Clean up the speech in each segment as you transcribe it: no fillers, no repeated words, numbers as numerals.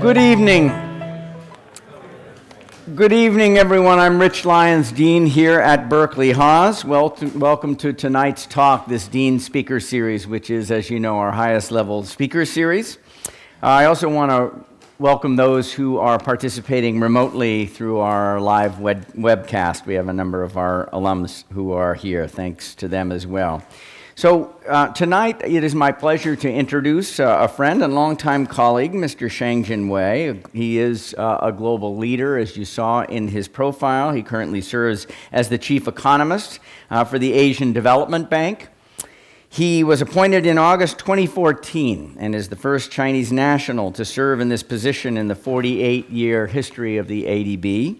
Good evening. Good evening, everyone. I'm Rich Lyons, Dean here at Berkeley Haas. Welcome to tonight's talk, this Dean Speaker Series, which is, as you know, our highest level speaker series. I also want to welcome those who are participating remotely through our live webcast. We have a number of our alums who are here. Thanks to them as well. So tonight, it is my pleasure to introduce a friend and longtime colleague, Mr. Shang-Jin Wei. He is a global leader, as you saw in his profile. He currently serves as the chief economist for the Asian Development Bank. He was appointed in August 2014 and is the first Chinese national to serve in this position in the 48-year history of the ADB.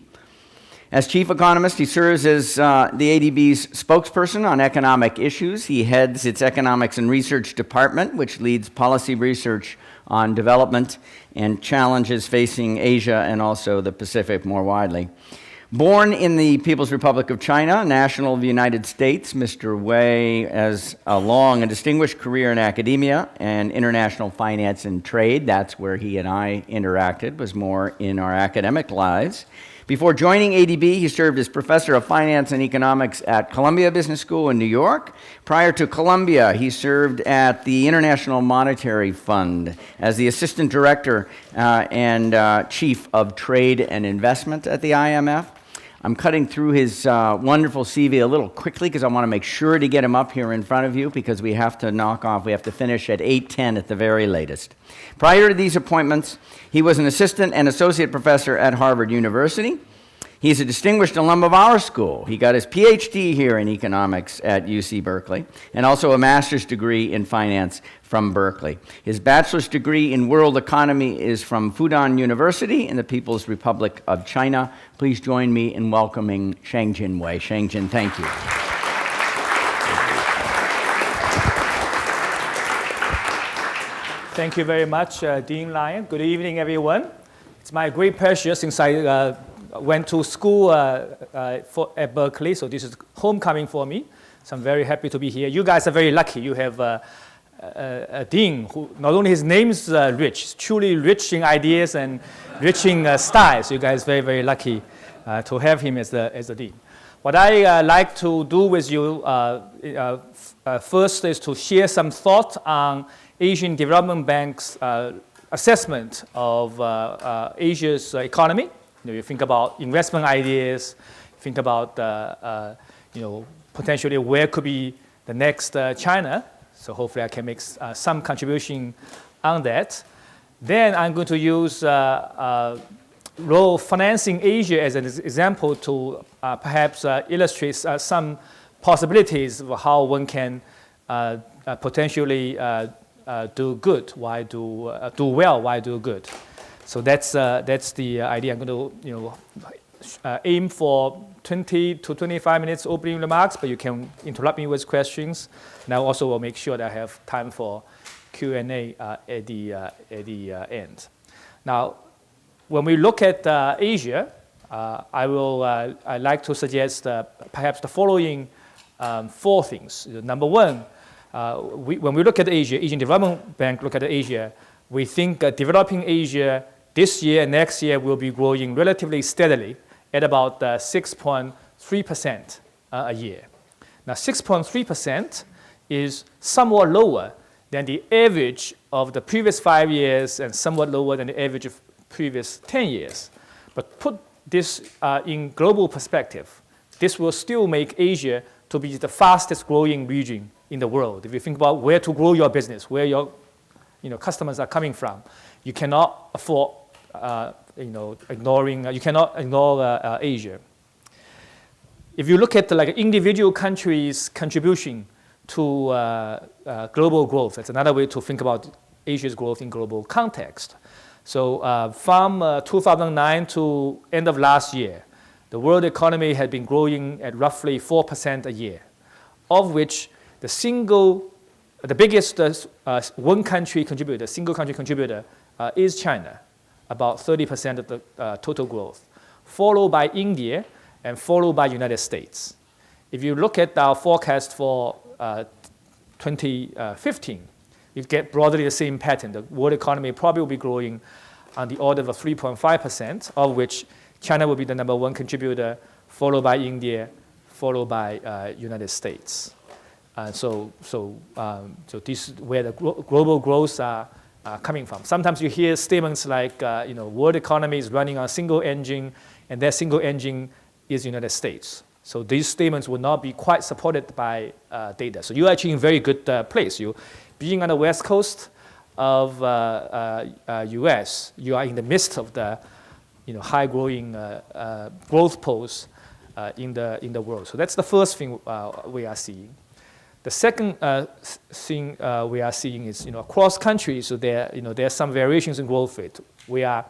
As chief economist, he serves as the ADB's spokesperson on economic issues. He heads its economics and research department, which leads policy research on development and challenges facing Asia and also the Pacific more widely. Born in the People's Republic of China, national of the United States, Mr. Wei has a long and distinguished career in academia and international finance and trade. That's where he and I interacted, was more in our academic lives. Before joining ADB, he served as professor of finance and economics at Columbia Business School in New York. Prior to Columbia, he served at the International Monetary Fund as the assistant director and chief of trade and investment at the IMF. I'm cutting through his wonderful CV a little quickly because I want to make sure to get him up here in front of you because we have to finish at 8:10 at the very latest. Prior to these appointments, he was an assistant and associate professor at Harvard University. He's a distinguished alum of our school. He got his PhD here in economics at UC Berkeley and also a master's degree in finance from Berkeley. His bachelor's degree in world economy is from Fudan University in the People's Republic of China. Please join me in welcoming Shang-Jin Wei. Shang-Jin, thank you. Thank you very much, Dean Lyon. Good evening, everyone. It's my great pleasure since I went to school at Berkeley, so this is homecoming for me. So I'm very happy to be here. You guys are very lucky. You have a dean who, not only his name is rich, he's truly rich in ideas and rich in style. So you guys are very, very lucky to have him as the dean. What I like to do with you first is to share some thoughts on Asian Development Bank's assessment of Asia's economy. You think about investment ideas, think about potentially where could be the next China. So hopefully I can make some contribution on that. Then I'm going to use role financing Asia as an example to perhaps illustrate some possibilities of how one can potentially do good. Why do well? Why do good? So that's the idea. I'm going to aim for 20 to 25 minutes opening remarks, but you can interrupt me with questions. And I also will make sure that I have time for Q&A at the end. Now, when we look at Asia, I'd like to suggest perhaps the following four things. Number one, when we look at Asia, Asian Development Bank look at Asia, we think developing Asia this year and next year will be growing relatively steadily at about 6.3% a year. Now, 6.3% is somewhat lower than the average of the previous 5 years and somewhat lower than the average of previous 10 years. But put this in global perspective, this will still make Asia to be the fastest growing region in the world. If you think about where to grow your business, where your customers are coming from, you cannot afford you cannot ignore Asia. If you look at individual countries' contribution to global growth, that's another way to think about Asia's growth in global context. So from 2009 to end of last year, the world economy had been growing at roughly 4% a year, of which the biggest single country contributor is China, about 30% of the total growth, followed by India and followed by United States. If you look at our forecast for 2015, you get broadly the same pattern. The world economy probably will be growing on the order of 3.5%, of which China will be the number one contributor, followed by India, followed by United States. So this is where the global growth are coming from. Sometimes you hear statements like, world economy is running on a single engine, and that single engine is United States. So these statements will not be quite supported by data. So you're actually in a very good place. You, being on the west coast of US, you are in the midst of the high growing growth poles in the world. So that's the first thing we are seeing. The second thing we are seeing is across countries, so there are some variations in growth rate. We are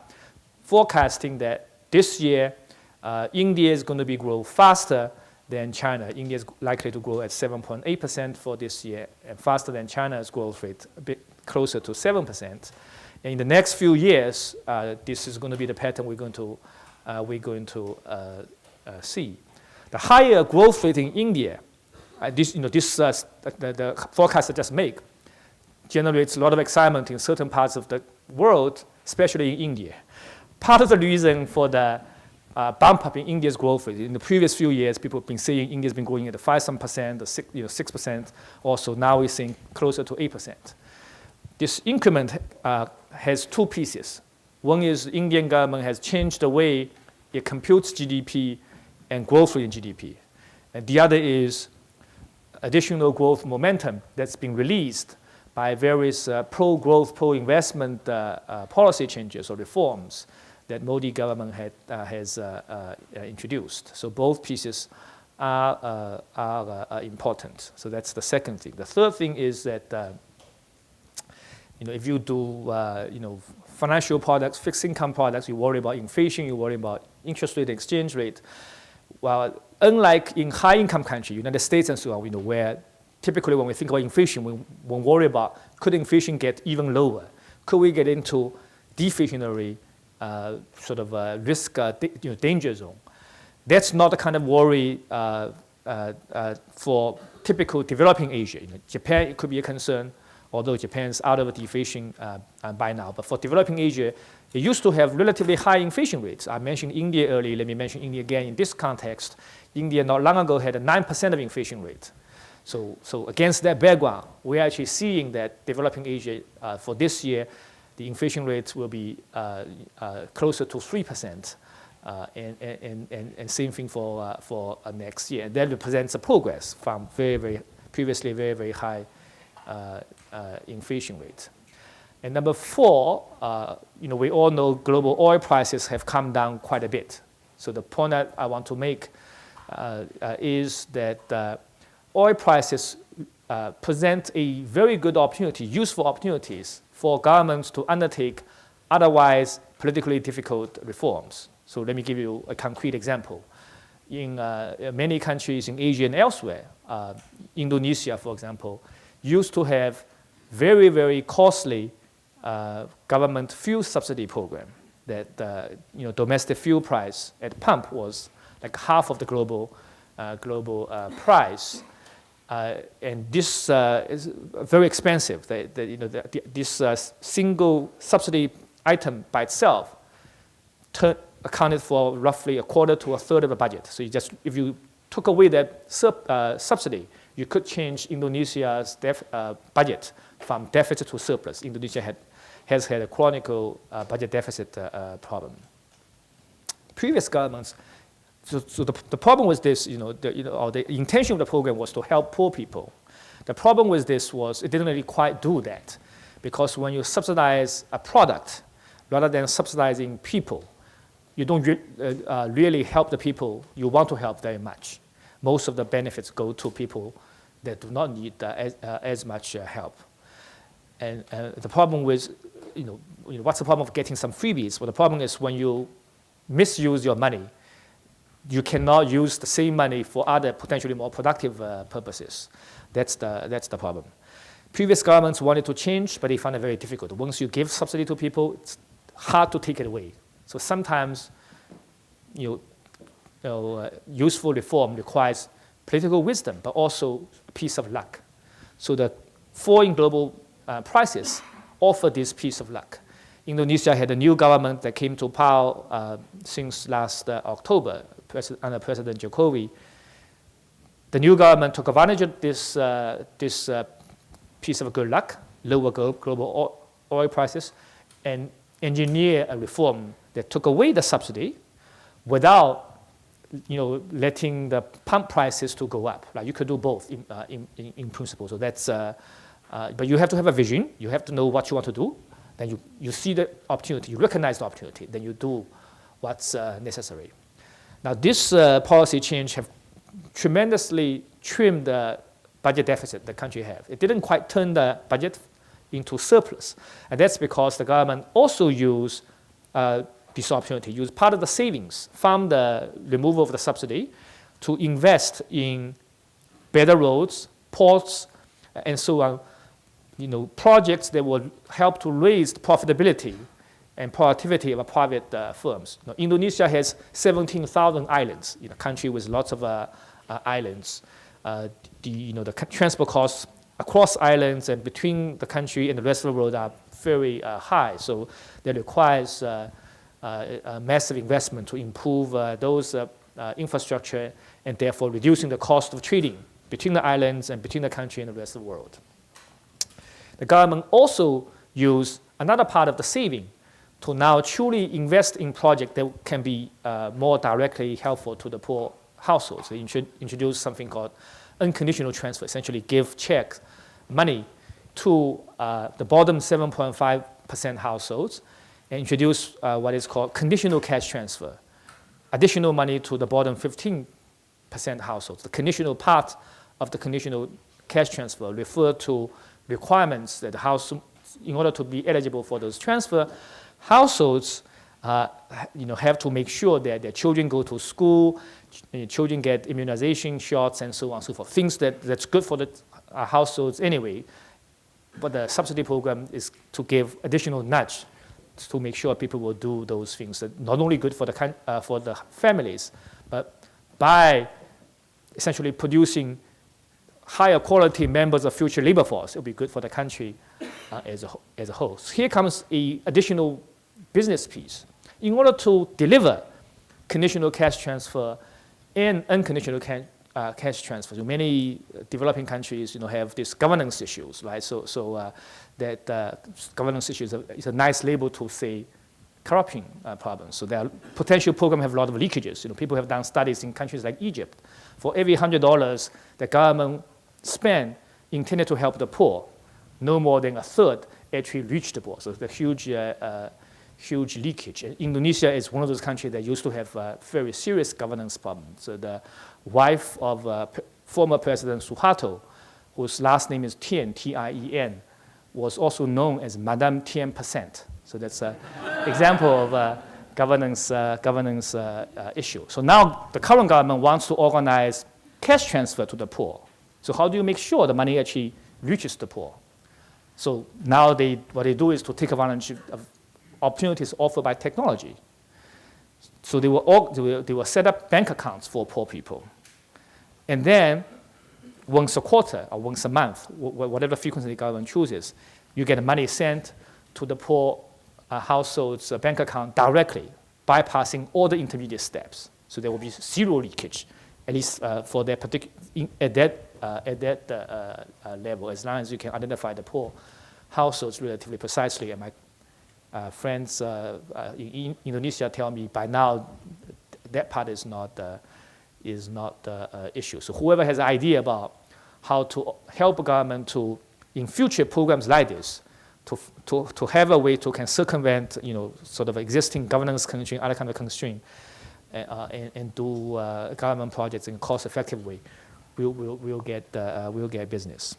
forecasting that this year India is going to be grow faster than China. India is likely to grow at 7.8% for this year, and faster than China's growth rate, a bit closer to 7%. And in the next few years, this is going to be the pattern we're going to see. The higher growth rate in India, the forecast I just make, generates a lot of excitement in certain parts of the world, especially in India. Part of the reason for the bump up in India's growth rate, in the previous few years, people have been saying India's been growing at 5% or 6%. Also, now we're seeing closer to 8%. This increment has two pieces. One is the Indian government has changed the way it computes GDP and growth rate in GDP. And the other is additional growth momentum that's been released by various pro-growth, pro-investment policy changes or reforms that Modi government has introduced. So both pieces are important. So that's the second thing. The third thing is that if you do financial products, fixed income products, you worry about inflation, you worry about interest rate, exchange rate. Well, unlike in high-income countries, United States and so on, where typically when we think about inflation, we won't worry about could inflation get even lower? Could we get into deflationary risk danger zone? That's not the kind of worry for typical developing Asia. Japan, it could be a concern, although Japan's out of deflation by now. But for developing Asia, it used to have relatively high inflation rates. I mentioned India earlier. Let me mention India again in this context. India not long ago had a 9% of inflation rate. So against that background, we're actually seeing that developing Asia for this year, the inflation rate will be closer to 3%, and same thing for next year. And that represents a progress from previously very high inflation rate. And number four, we all know global oil prices have come down quite a bit. So the point that I want to make is that oil prices present a very good opportunity, useful opportunities for governments to undertake otherwise politically difficult reforms. So let me give you a concrete example. In many countries in Asia and elsewhere, Indonesia, for example, used to have very costly government fuel subsidy program that domestic fuel price at pump was like half of the global price. And this is very expensive. This single subsidy item by itself accounted for roughly a quarter to a third of the budget. So if you took away that subsidy, you could change Indonesia's budget from deficit to surplus. Indonesia has had a chronic budget deficit problem. Previous governments. So the problem with this, the intention of the program was to help poor people. The problem with this was it didn't really quite do that, because when you subsidize a product rather than subsidizing people, you don't really help the people you want to help very much. Most of the benefits go to people that do not need as much help. And the problem with, what's the problem of getting some freebies? Well, the problem is when you misuse your money, you cannot use the same money for other potentially more productive purposes. That's the problem. Previous governments wanted to change, but they found it very difficult. Once you give subsidy to people, it's hard to take it away. So sometimes, useful reform requires political wisdom, but also a piece of luck. So the falling global prices offer this piece of luck. Indonesia had a new government that came to power since last October under President Jokowi. The new government took advantage of this piece of good luck, lower global oil prices, and engineer a reform that took away the subsidy without letting the pump prices to go up. Like you could do both in principle. So that's, but you have to have a vision. You have to know what you want to do. Then you see the opportunity, you recognize the opportunity, then you do what's necessary. Now this policy change have tremendously trimmed the budget deficit the country have. It didn't quite turn the budget into surplus. And that's because the government also used this opportunity, used part of the savings from the removal of the subsidy to invest in better roads, ports, and so on. Projects that will help to raise the profitability and productivity of private firms. Indonesia has 17,000 islands, a country with lots of islands. The transport costs across islands and between the country and the rest of the world are very high. So that requires massive investment to improve those infrastructure and therefore reducing the cost of trading between the islands and between the country and the rest of the world. The government also used another part of the saving to now truly invest in projects that can be more directly helpful to the poor households. They introduced something called unconditional transfer, essentially give checks, money to the bottom 7.5% households and introduce what is called conditional cash transfer, additional money to the bottom 15% households. The conditional part of the conditional cash transfer refer to requirements that the household, in order to be eligible for those transfer, households have to make sure that their children go to school, children get immunization shots, and so on and so forth. Things that's good for the households anyway. But the subsidy program is to give additional nudge to make sure people will do those things that not only good for the families, but by essentially producing higher quality members of future labor force, it will be good for the country as a whole. So here comes an additional business piece. In order to deliver conditional cash transfer and unconditional cash transfer, so many developing countries have these governance issues, right? So that governance issues is a nice label to say corruption problems. So their potential program have a lot of leakages. People have done studies in countries like Egypt. For every $100 the government spend intended to help the poor, no more than a third actually reach the poor. So it's a huge leakage. And Indonesia is one of those countries that used to have very serious governance problems. So the wife of former President Suharto, whose last name is Tien, T-I-E-N, was also known as Madame 10%. So that's an example of governance issue. So now the current government wants to organize cash transfer to the poor. So how do you make sure the money actually reaches the poor? So now what they do is to take advantage of opportunities offered by technology. So they will set up bank accounts for poor people. And then once a quarter or once a month, whatever frequency the government chooses, you get money sent to the poor household's bank account directly, bypassing all the intermediate steps. So there will be zero leakage, at least for that particular at that level, as long as you can identify the poor households relatively precisely. And my friends in Indonesia tell me by now that part is not the issue. So whoever has an idea about how to help government to, in future programs like this, to have a way to can circumvent, sort of existing governance constraint, other kind of constraint, and do government projects in a cost-effective way, we'll get business.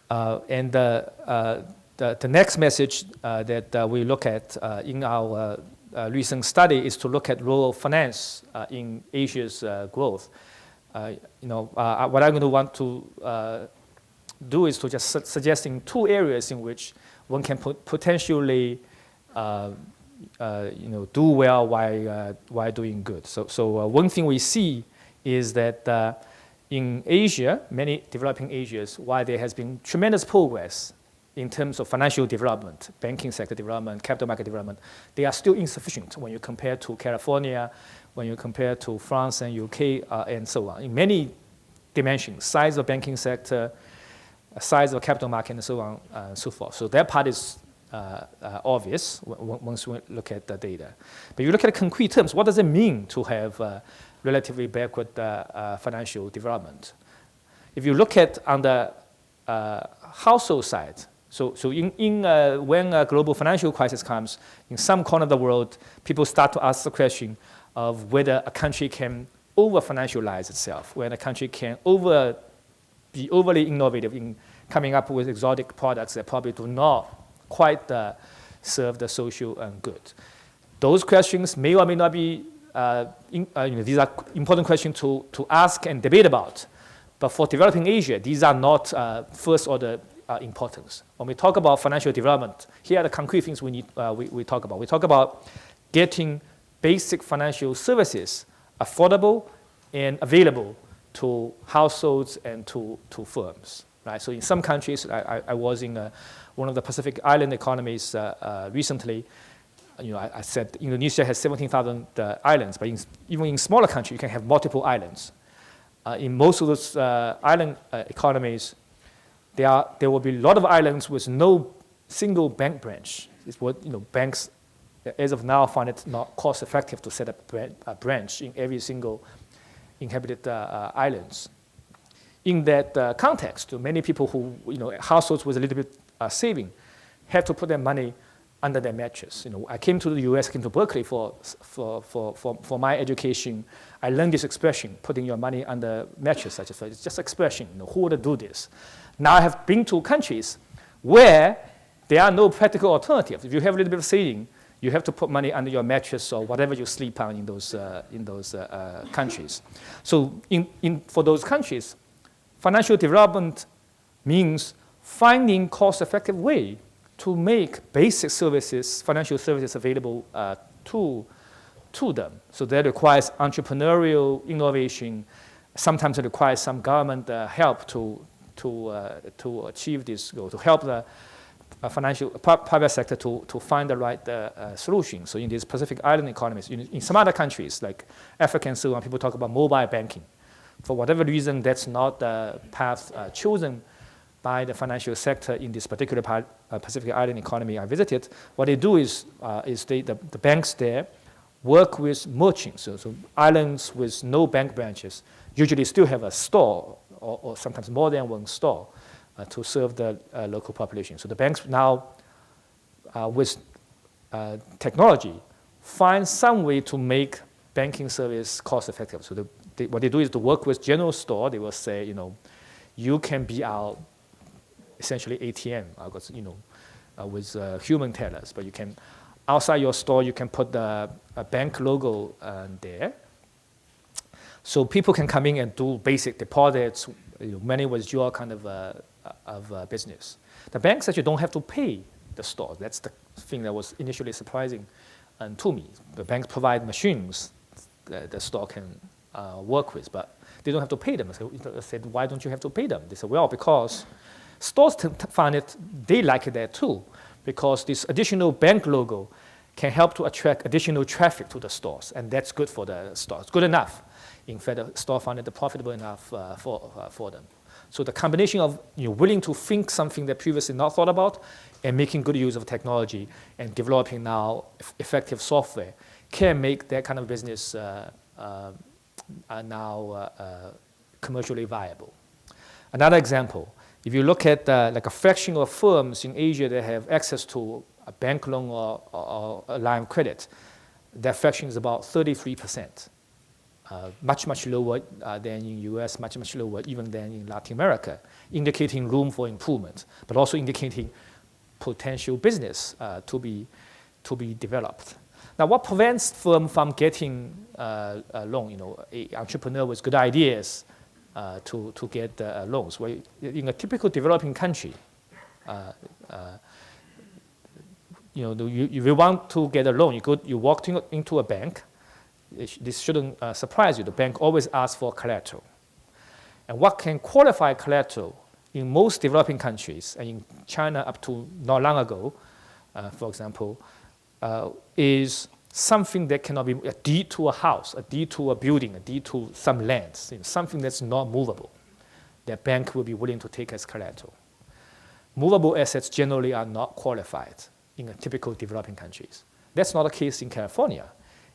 And the next message that we look at in our recent study is to look at role of finance in Asia's growth. What I'm going to want to do is to just suggesting two areas in which one can potentially do well while doing good. So one thing we see is that in Asia, many developing Asias, while there has been tremendous progress in terms of financial development, banking sector development, capital market development, they are still insufficient when you compare to California, when you compare to France and UK, and so on. In many dimensions, size of banking sector, size of capital market, and so on and so forth. So that part is obvious once we look at the data. But you look at concrete terms, what does it mean to have relatively backward financial development? If you look at on the household side, so when a global financial crisis comes, in some corner of the world, people start to ask the question of whether a country can over-financialize itself, when a country can be overly innovative in coming up with exotic products that probably do not quite serve the social good. Those questions may or may not be, these are important questions to ask and debate about. But for developing Asia, these are not first order importance. When we talk about financial development, here are the concrete things we talk about. We talk about getting basic financial services affordable and available to households and to firms. Right? So in some countries, I was in one of the Pacific Island economies recently. I said Indonesia has 17,000 islands, but even in smaller countries, you can have multiple islands. In most of those island economies, there will be a lot of islands with no single bank branch. It's what banks, as of now, find it not cost effective to set up a branch in every single inhabited islands. In that context, many people who households with a little bit saving have to put their money under their mattress. I came to the U.S., came to Berkeley for my education. I learned this expression, putting your money under mattress. It's just expression. Who would do this? Now I have been to countries where there are no practical alternatives. If you have a little bit of saving, you have to put money under your mattress or whatever you sleep on in those countries. So for those countries, financial development means finding cost-effective way to make basic services, financial services available to them. So that requires entrepreneurial innovation. Sometimes it requires some government help to achieve this goal, to help the financial private sector to find the right solution. So in these Pacific Island economies, in some other countries like Africa and so on, people talk about mobile banking. For whatever reason, that's not the path chosen by the financial sector in this particular Pacific Island economy I visited. What they do is the banks there work with merchants. So islands with no bank branches usually still have a store or sometimes more than one store to serve the local population. So the banks now, with technology, find some way to make banking service cost effective. So what they do is to work with general store. They will say, you can be our essentially ATM, with human tellers, but you can, outside your store, you can put the bank logo there. So people can come in and do basic deposits, money withdrawal kind of business. The banks actually don't have to pay the store. That's the thing that was initially surprising to me. The banks provide machines that the store can work with, but they don't have to pay them. I said, why don't you have to pay them? They said, well, because stores find it, they like it there too, because this additional bank logo can help to attract additional traffic to the stores, and that's good for the stores. Good enough. In fact, the store found it profitable enough for them. So the combination of willing to think something that previously not thought about and making good use of technology and developing now effective software can make that kind of business now commercially viable. Another example, if you look at like a fraction of firms in Asia that have access to a bank loan or a line of credit, that fraction is about 33%. Much, much lower than in US, much, much lower even than in Latin America, indicating room for improvement, but also indicating potential business to be developed. Now, what prevents firm from getting a loan? An entrepreneur with good ideas to get loans. Well, in a typical developing country, if you want to get a loan, you walk into a bank. This shouldn't surprise you. The bank always asks for collateral. And what can qualify collateral in most developing countries, and in China up to not long ago, for example, is something that cannot be a deed to a house, a deed to a building, a deed to some lands, something that's not movable, that bank will be willing to take as collateral. Movable assets generally are not qualified in a typical developing countries. That's not the case in California.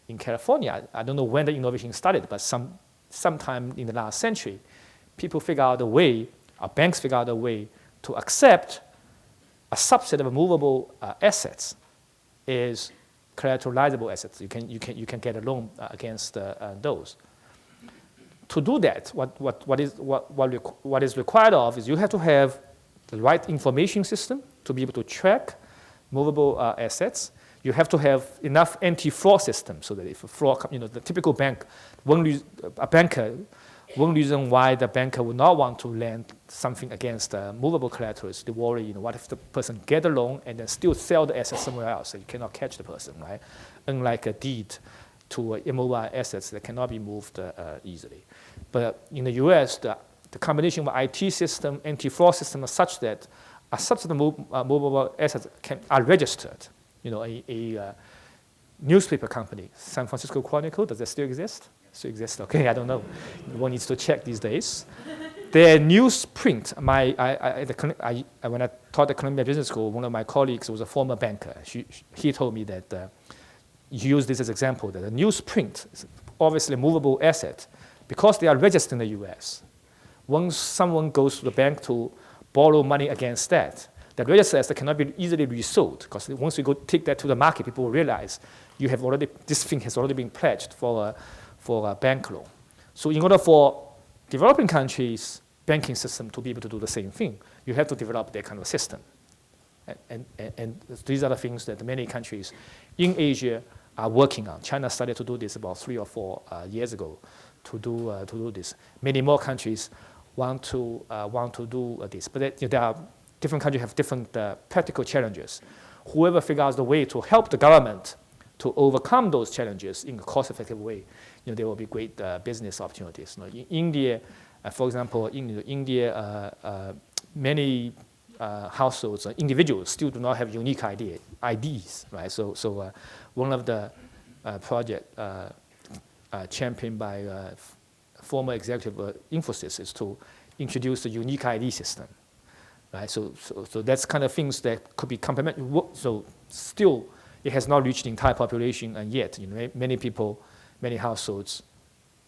In California, I don't know when the innovation started, but sometime in the last century, people figure out a way, or banks figure out a way to accept a subset of movable assets is collateralizable assets. You can get a loan against those. To do that, what is required of is you have to have the right information system to be able to track movable assets. You have to have enough anti-fraud system so that if a fraud, the typical bank, one reason why the banker would not want to lend something against movable collateral is they worry, what if the person get a loan and then still sell the asset somewhere else, so you cannot catch the person, right? Unlike a deed to immobile assets that cannot be moved easily. But in the US, the combination of IT system, anti-fraud system is such that a subset of movable assets are registered. A newspaper company, San Francisco Chronicle, does that still exist? Still exists, okay, I don't know. One needs to check these days. Their newsprint, when I taught at Columbia Business School, one of my colleagues was a former banker. He told me that he used this as an example, that a newsprint is obviously a movable asset because they are registered in the US. Once someone goes to the bank to borrow money against that, that registered asset cannot be easily resold because once you go take that to the market, people will realize this thing has already been pledged for a bank loan. So in order for developing countries' banking system to be able to do the same thing, you have to develop that kind of system. And these are the things that many countries in Asia are working on. China started to do this about 3 or 4 years ago to do this. Many more countries want to do this, but there are different countries have different practical challenges. Whoever figures out the way to help the government to overcome those challenges in a cost-effective way, there will be great business opportunities. In India, for example, many households, individuals still do not have unique IDs, right? So one of the project championed by former executive Infosys is to introduce a unique ID system, right? So that's kind of things that could be complementary. So still, it has not reached the entire population yet. Many people, many households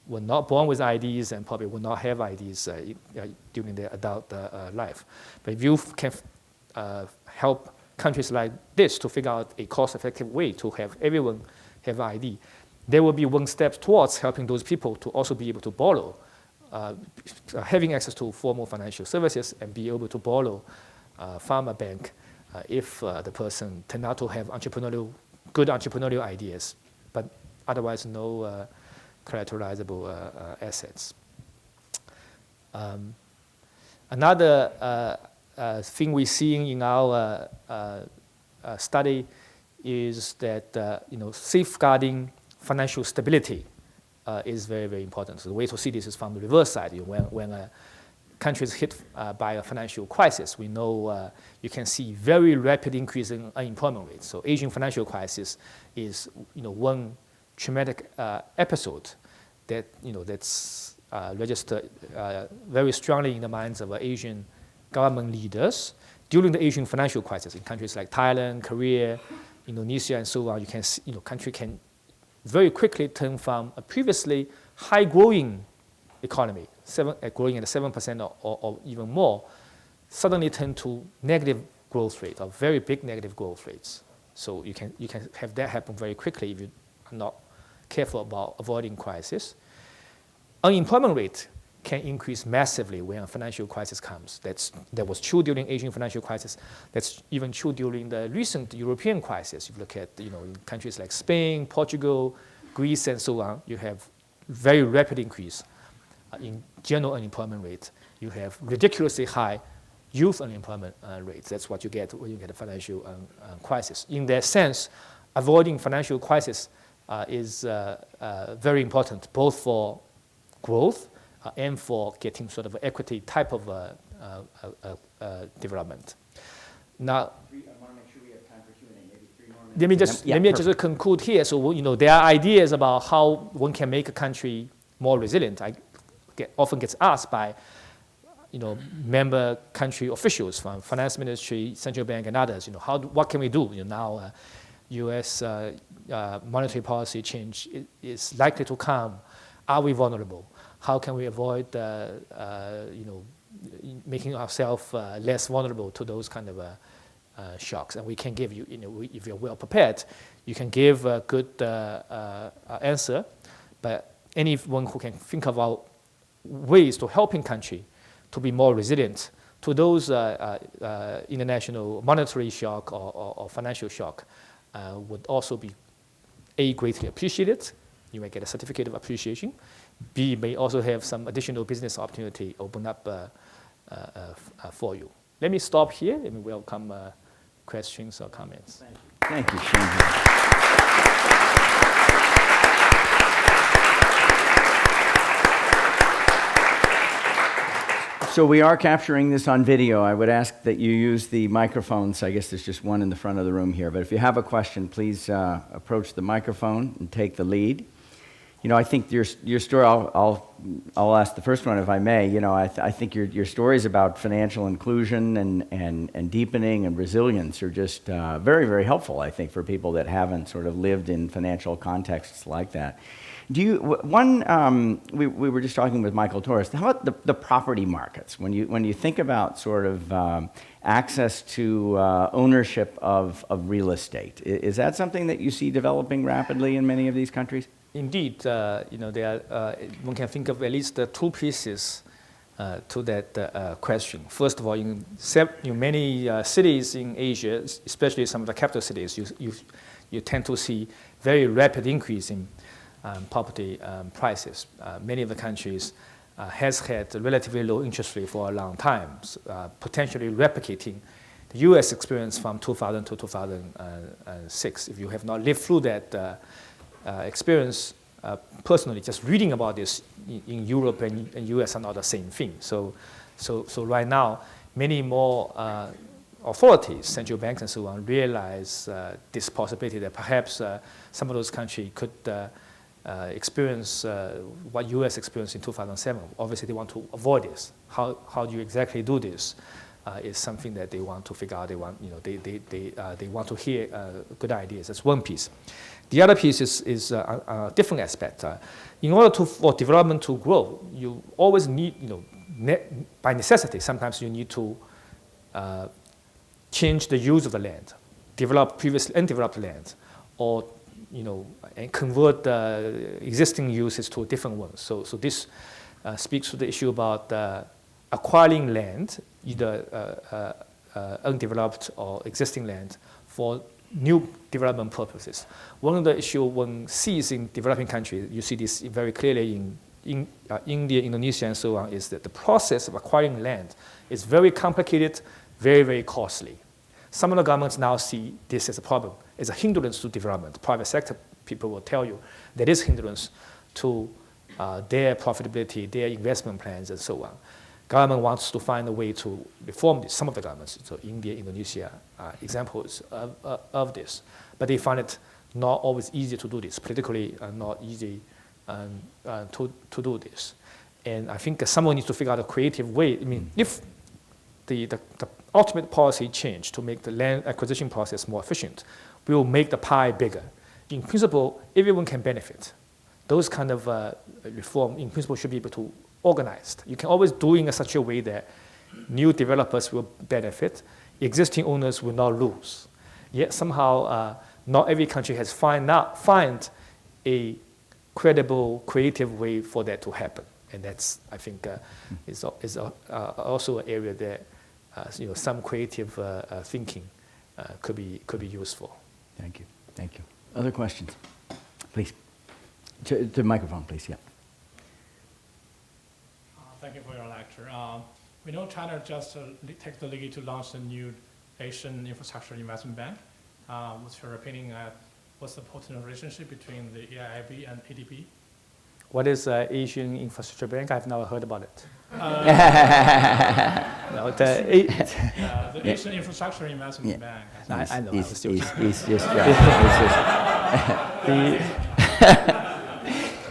were not born with IDs and probably will not have IDs during their adult life. But if you can help countries like this to figure out a cost-effective way to have everyone have ID, there will be one step towards helping those people to also be able to borrow, having access to formal financial services and be able to borrow from a bank if the person turned out to have good entrepreneurial ideas, but otherwise no collateralizable assets. Another thing we're seeing in our study is that safeguarding financial stability is very, very important. So the way to see this is from the reverse side. When a country is hit by a financial crisis, we know you can see very rapid increase in unemployment rates. So Asian financial crisis is one traumatic episode that that's registered very strongly in the minds of Asian government leaders during the Asian financial crisis in countries like Thailand, Korea, Indonesia, and so on. You can see, country can very quickly turn from a previously high-growing economy, growing at 7% or even more, suddenly turn to negative growth rate or very big negative growth rates. So you can have that happen very quickly if you are not careful about avoiding crisis. Unemployment rate can increase massively when a financial crisis comes. That was true during Asian financial crisis. That's even true during the recent European crisis. If you look at in countries like Spain, Portugal, Greece, and so on, you have very rapid increase in general unemployment rate. You have ridiculously high youth unemployment rates. That's what you get when you get a financial crisis. In that sense, avoiding financial crisis is very important, both for growth and for getting sort of equity type of development. Now, I want to make sure we have time for Q&A. Maybe 3 more minutes. let me just conclude here. So there are ideas about how one can make a country more resilient. Often gets asked by member country officials from finance ministry, central bank, and others. What can we do? Now, U.S. Monetary policy change is likely to come. Are we vulnerable? How can we avoid making ourselves less vulnerable to those kind of shocks? And we can give you, if you're well prepared, you can give a good answer. But anyone who can think about ways to helping country to be more resilient to those international monetary shock or financial shock would also be A, greatly appreciated. You may get a certificate of appreciation. B, may also have some additional business opportunity open up for you. Let me stop here and welcome questions or comments. Thank you, Shang-Jin. So we are capturing this on video. I would ask that you use the microphones. I guess there's just one in the front of the room here. But if you have a question, please approach the microphone and take the lead. I think your story, I'll ask the first one if I may. I think your stories about financial inclusion and deepening and resilience are just very, very helpful, I think, for people that haven't sort of lived in financial contexts like that. We were just talking with Michael Torres. How about the property markets? When you think about sort of access to ownership of real estate, is that something that you see developing rapidly in many of these countries? Indeed, one can think of at least 2 pieces to that question. First of all, in many cities in Asia, especially some of the capital cities, you tend to see very rapid increase in property prices. Many of the countries has had a relatively low interest rate for a long time, potentially replicating the U.S. experience from 2000 to 2006. If you have not lived through that experience personally, just reading about this in Europe and U.S. are not the same thing. So right now, many more authorities, central banks and so on, realize this possibility that perhaps some of those countries could experience what U.S. experienced in 2007. Obviously, they want to avoid this. How do you exactly do this? Is something that they want to figure out. They want to hear good ideas. That's one piece. The other piece is a different aspect. In order for development to grow, you always need, by necessity, sometimes you need to change the use of the land, develop previously undeveloped land, or and convert the existing uses to different ones. So this speaks to the issue about acquiring land, either undeveloped or existing land, for new development purposes. One of the issues one sees in developing countries, you see this very clearly in India, Indonesia, and so on, is that the process of acquiring land is very complicated, very, very costly. Some of the governments now see this as a problem, as a hindrance to development. Private sector people will tell you that is hindrance to their profitability, their investment plans, and so on. Government wants to find a way to reform this. Some of the governments, so India, Indonesia, are examples of this. But they find it not always easy to do this, politically not easy to do this. And I think someone needs to figure out a creative way. I mean, if the ultimate policy change to make the land acquisition process more efficient will make the pie bigger. In principle, everyone can benefit. Those kind of reform, in principle, should be able to organized. You can always do it in such a way that new developers will benefit, existing owners will not lose. Yet somehow, not every country has find a credible, creative way for that to happen, and that's, I think, is also an area that some creative thinking could be useful. Thank you. Other questions, please. To the microphone, please. Yeah. Thank you for your lecture. We know China just takes the lead to launch a new Asian infrastructure investment bank. What's your opinion? What's the potential relationship between the AIIB and ADB? What is Asian Infrastructure Bank? I've never heard about it. No, the Asian Infrastructure Investment Bank. I know. I was joking. He's just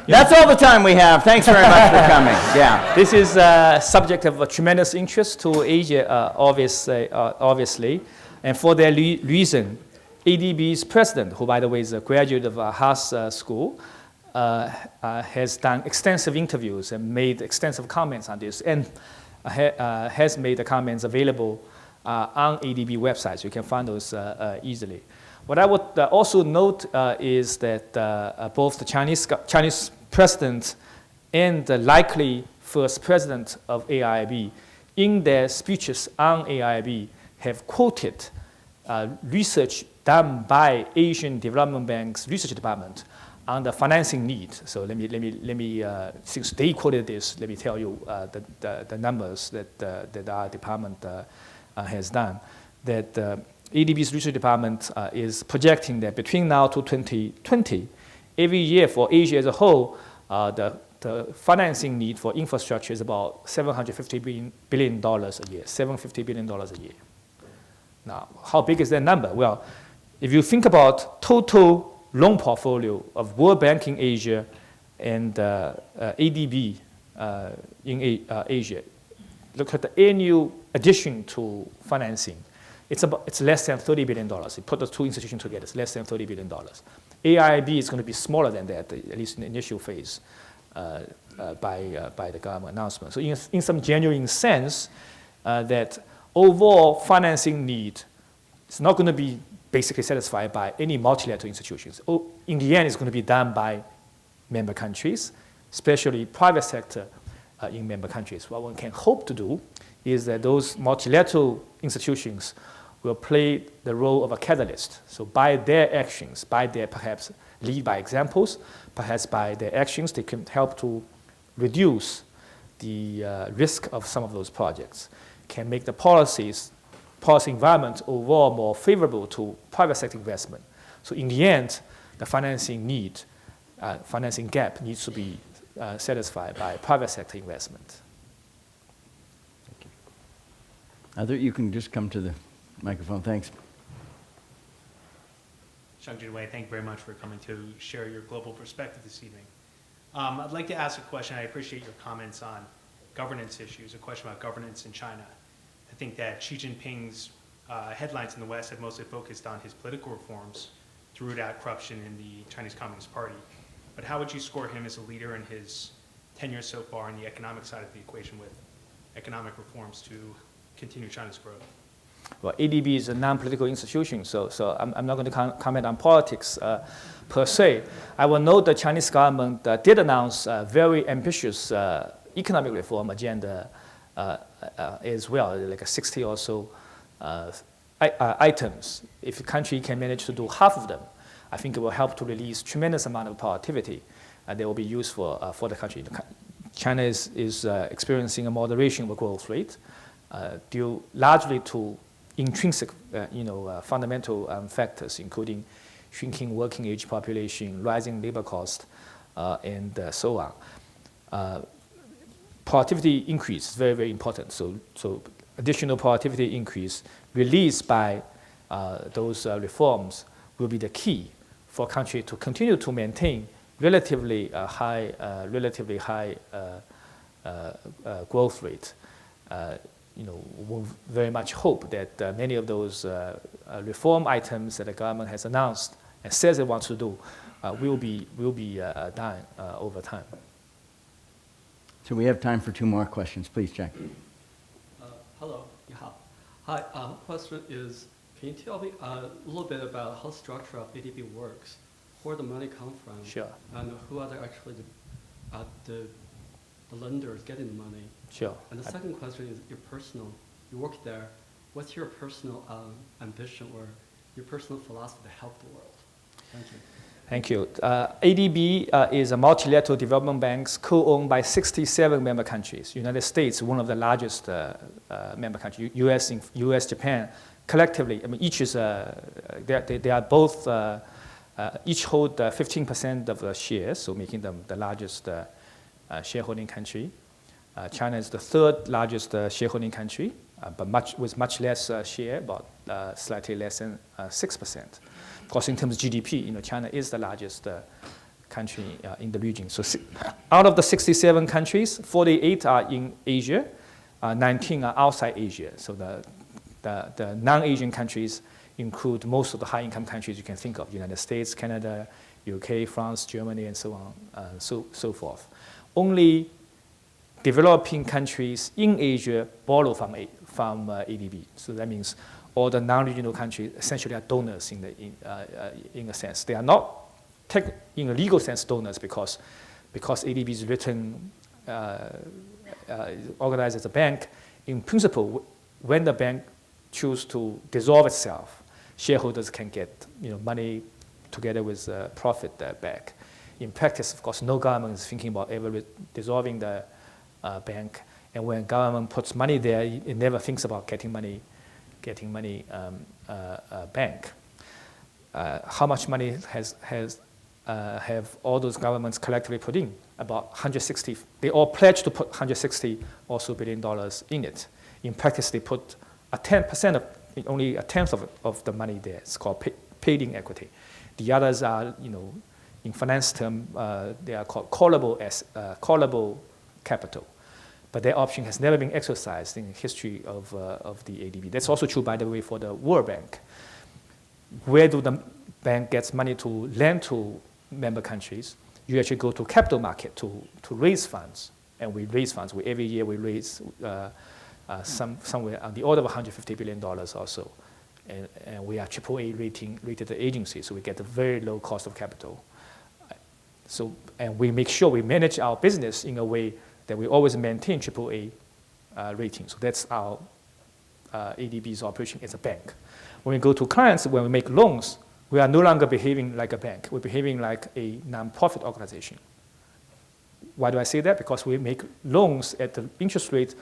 That's all the time we have. Thanks very much for coming. Yeah. This is a subject of a tremendous interest to Asia, obviously. And for that reason, ADB's president, who by the way is a graduate of Haas school, has done extensive interviews and made extensive comments on this, and has made the comments available on ADB websites. You can find those easily. What I would also note is that both the Chinese president and the likely first president of AIIB, in their speeches on AIIB, have quoted research done by Asian Development Bank's research department on the financing need. So let me since they quoted this, let me tell you the numbers that our department has done. That ADB's research department is projecting that between now to 2020, every year for Asia as a whole, the financing need for infrastructure is about $750 billion a year, $750 billion a year. Now, how big is that number? Well, if you think about total loan portfolio of World Bank in Asia and ADB in Asia, look at the annual addition to financing. It's less than $30 billion. You put the two institutions together, it's less than $30 billion. AIIB is going to be smaller than that, at least in the initial phase by the government announcement. So in some genuine sense, that overall financing need is not going to be basically satisfied by any multilateral institutions. In the end, it's going to be done by member countries, especially private sector in member countries. What one can hope to do is that those multilateral institutions will play the role of a catalyst. So by their actions, by their perhaps lead by examples, perhaps by their actions, they can help to reduce the risk of some of those projects, can make the policy environment overall more favorable to private sector investment. So in the end, the financing gap needs to be satisfied by private sector investment. Thank you. You can just come to the microphone. Thanks. Shang-Jin Wei, thank you very much for coming to share your global perspective this evening. I'd like to ask a question. I appreciate your comments on governance issues, a question about governance in China. I think that Xi Jinping's headlines in the West have mostly focused on his political reforms to root out corruption in the Chinese Communist Party. But how would you score him as a leader in his tenure so far on the economic side of the equation with economic reforms to continue China's growth? Well, ADB is a non-political institution, so I'm not going to comment on politics per se. I will note the Chinese government did announce a very ambitious economic reform agenda as well, like a 60 or so items. If the country can manage to do half of them, I think it will help to release tremendous amount of productivity that will be useful for the country. China is experiencing a moderation of the growth rate due largely to intrinsic, fundamental factors, including shrinking working age population, rising labor cost, and so on. Productivity increase is very, very important. So additional productivity increase released by those reforms will be the key for a country to continue to maintain relatively high growth rate. We very much hope that many of those reform items that the government has announced and says it wants to do will be done over time. So we have time for two more questions. Please, Jack. Hello. Yeah. Hi. Question is, can you tell me a little bit about how the structure of ADB works, where the money comes from, Sure. and who are actually the lenders getting the money? Sure. And the second question is you work there, what's your personal ambition or your personal philosophy to help the world? Thank you. Thank you. ADB is a multilateral development bank co-owned by 67 member countries. United States, one of the largest member countries. US, Japan, collectively. I mean, each is they are both each hold 15% of the shares, so making them the largest shareholding country. China is the third largest shareholding country, but with much less share, about slightly less than 6%. Of course, in terms of GDP, China is the largest country in the region. So out of the 67 countries, 48 are in Asia, 19 are outside Asia. So the non-Asian countries include most of the high-income countries you can think of: United States, Canada, UK, France, Germany, and so on, so forth. Only developing countries in Asia borrow from ADB. So that means all the non-regional countries essentially are donors in a sense. They are not, in a legal sense, donors because ADB is written, organized as a bank. In principle, when the bank chooses to dissolve itself, shareholders can get money together with profit back. In practice, of course, no government is thinking about ever dissolving the bank. And when government puts money there, it never thinks about getting money bank. How much money have all those governments collectively put in? About 160. They all pledged to put 160 or so $billion in it. In practice, they put only a tenth of the money there. It's called paid-in equity. The others are, in finance term, they are called callable capital. But their option has never been exercised in the history of the ADB. That's also true, by the way, for the World Bank. Where do the bank gets money to lend to member countries? You actually go to capital market to raise funds. And we raise funds. Every year we raise somewhere on the order of $150 billion or so. And we are AAA rated agency, so we get a very low cost of capital. And we make sure we manage our business in a way that we always maintain AAA rating. So that's our ADB's operation as a bank. When we go to clients, when we make loans, we are no longer behaving like a bank. We're behaving like a non-profit organization. Why do I say that? Because we make loans at the interest rate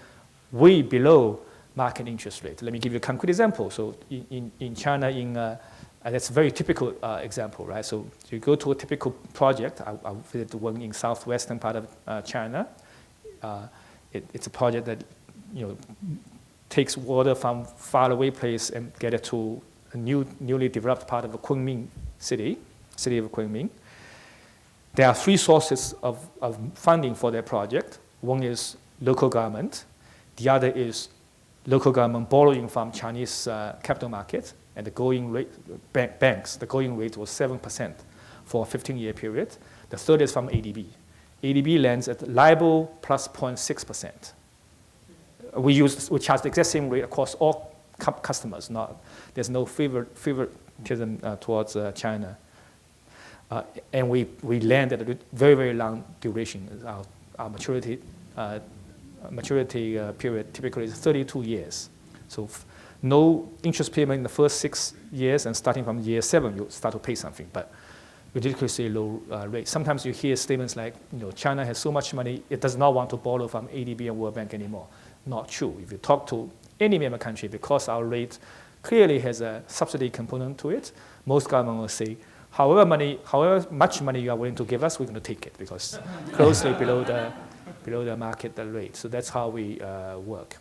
way below market interest rate. Let me give you a concrete example. So in China, that's a very typical example, right? So you go to a typical project. I visited the one in southwestern part of China. It's a project that takes water from faraway place and get it to a newly developed part of the Kunming city of Kunming. There are three sources of funding for that project. One is local government. The other is local government borrowing from Chinese capital markets, and the going rate, banks, the going rate was 7% for a 15-year period. The third is from ADB. ADB lends at LIBOR plus 0.6%. We charge the exact same rate across all customers. There's no favoritism towards China. And we lend at a very, very long duration. Our maturity period typically is 32 years. So no interest payment in the first 6 years, and starting from year 7, you start to pay something, but ridiculously low rate. Sometimes you hear statements like, China has so much money, it does not want to borrow from ADB and World Bank anymore. Not true. If you talk to any member country, because our rate clearly has a subsidy component to it, most government will say, however much money you are willing to give us, we're going to take it, because closely below the market rate. So that's how we work.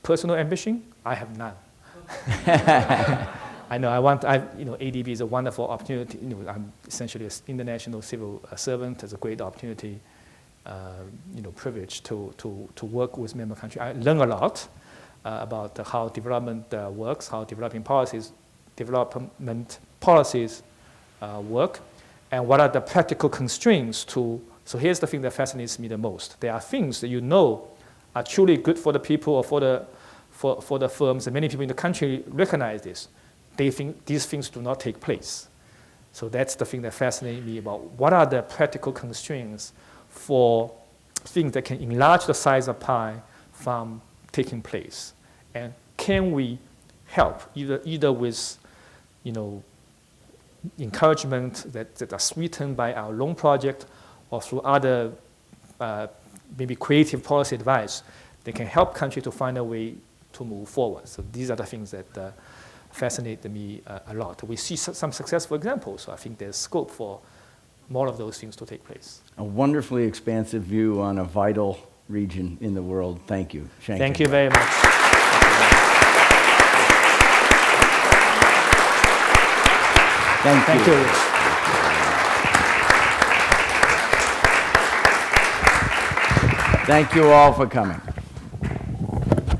Personal ambition, I have none. I know ADB is a wonderful opportunity. I'm essentially an international civil servant. It's a great opportunity, privilege to work with member countries. I learn a lot about how development works, how development policies work, and what are the practical constraints to. So here's the thing that fascinates me the most. There are things that are truly good for the people or for the firms, and many people in the country recognize this. They think these things do not take place. So that's the thing that fascinates me about what are the practical constraints for things that can enlarge the size of pie from taking place. And can we help either with encouragement that are sweetened by our loan project or through other maybe creative policy advice that can help country to find a way to move forward. So these are the things that fascinated me a lot. We see some successful examples, so I think there's scope for more of those things to take place. A wonderfully expansive view on a vital region in the world. Thank you, Shang-Jin. Thank you very much. Thank you. Rich. Thank you all for coming.